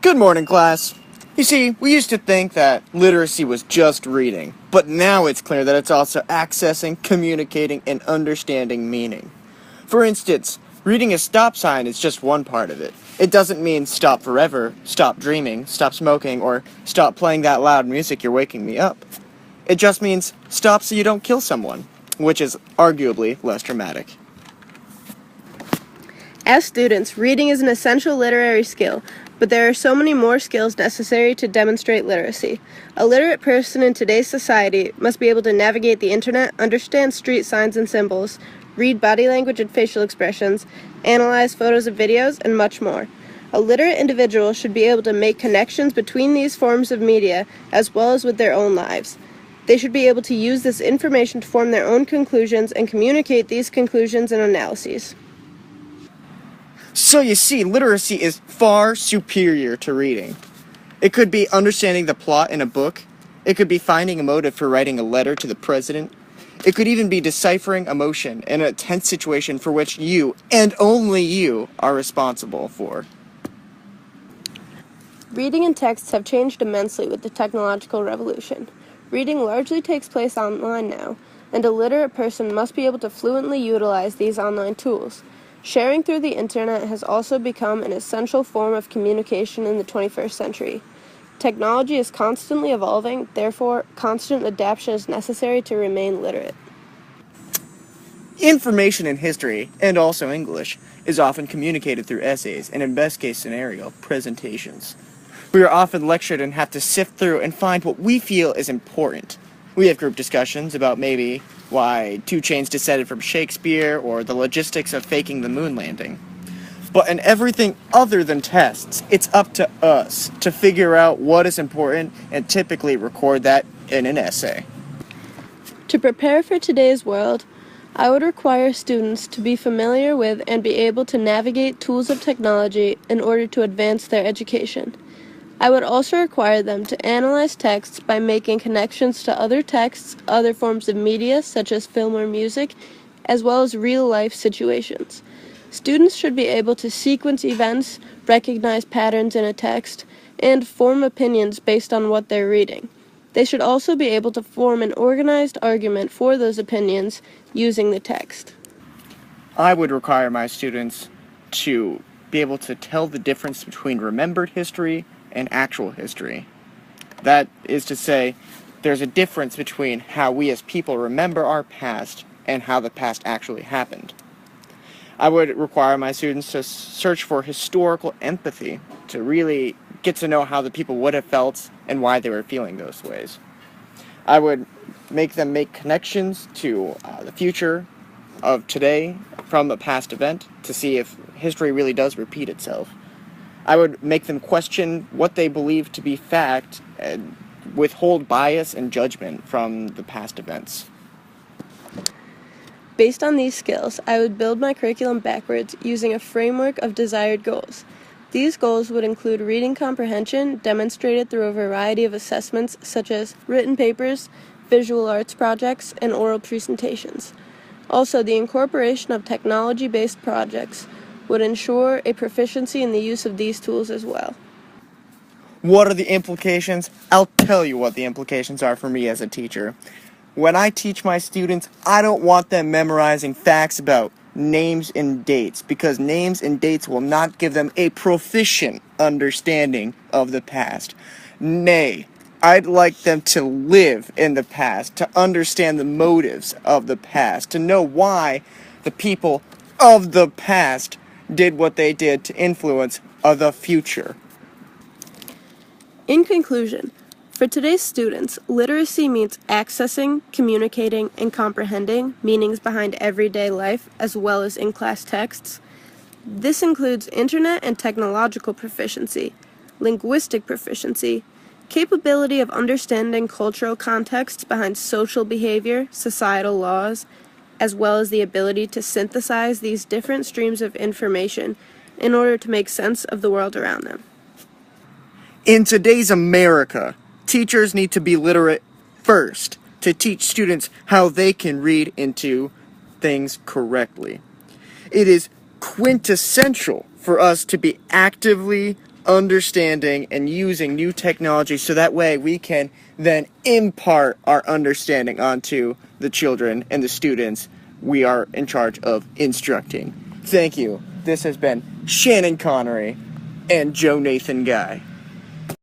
Good morning, class. You see, we used to think that literacy was just reading, but now it's clear that it's also accessing, communicating, and understanding meaning. For instance, reading a stop sign is just one part of it. It doesn't mean stop forever, stop dreaming, stop smoking, or stop playing that loud music you're waking me up. It just means stop so you don't kill someone, which is arguably less dramatic. As students, reading is an essential literary skill, but there are so many more skills necessary to demonstrate literacy. A literate person in today's society must be able to navigate the internet, understand street signs and symbols, read body language and facial expressions, analyze photos and videos, and much more. A literate individual should be able to make connections between these forms of media as well as with their own lives. They should be able to use this information to form their own conclusions and communicate these conclusions and analyses. So you see, literacy is far superior to reading. It could be understanding the plot in a book. It could be finding a motive for writing a letter to the president. It could even be deciphering emotion in a tense situation for which you, and only you, are responsible for. Reading and texts have changed immensely with the technological revolution. Reading largely takes place online now, and a literate person must be able to fluently utilize these online tools. Sharing through the internet has also become an essential form of communication in the 21st century. Technology is constantly evolving, therefore, constant adaptation is necessary to remain literate. Information in history, and also English, is often communicated through essays and, in best case scenario, presentations. We are often lectured and have to sift through and find what we feel is important. We have group discussions about maybe why 2 Chainz descended from Shakespeare or the logistics of faking the moon landing. But in everything other than tests, it's up to us to figure out what is important and typically record that in an essay. To prepare for today's world, I would require students to be familiar with and be able to navigate tools of technology in order to advance their education. I would also require them to analyze texts by making connections to other texts, other forms of media such as film or music, as well as real-life situations. Students should be able to sequence events, recognize patterns in a text, and form opinions based on what they're reading. They should also be able to form an organized argument for those opinions using the text. I would require my students to be able to tell the difference between remembered history and actual history. That is to say, there's a difference between how we as people remember our past and how the past actually happened. I would require my students to search for historical empathy, to really get to know how the people would have felt and why they were feeling those ways. I would make them make connections to the future of today from a past event to see if history really does repeat itself. I would make them question what they believe to be fact and withhold bias and judgment from the past events. Based on these skills, I would build my curriculum backwards using a framework of desired goals. These goals would include reading comprehension demonstrated through a variety of assessments such as written papers, visual arts projects, and oral presentations. Also, the incorporation of technology-based projects would ensure a proficiency in the use of these tools as well. What are the implications? I'll tell you what the implications are for me as a teacher. When I teach my students, I don't want them memorizing facts about names and dates, because names and dates will not give them a proficient understanding of the past. Nay, I'd like them to live in the past, to understand the motives of the past, to know why the people of the past did what they did to influence the future. In conclusion, for today's students, literacy means accessing, communicating, and comprehending meanings behind everyday life as well as in-class texts. This includes internet and technological proficiency, linguistic proficiency, capability of understanding cultural contexts behind social behavior, societal laws, as well as the ability to synthesize these different streams of information in order to make sense of the world around them. In today's America, teachers need to be literate first to teach students how they can read into things correctly. It is quintessential for us to be actively understanding and using new technology so that way we can then impart our understanding onto the children and the students we are in charge of instructing. Thank you. This has been Shannon Connery and Joe Nathan Guy.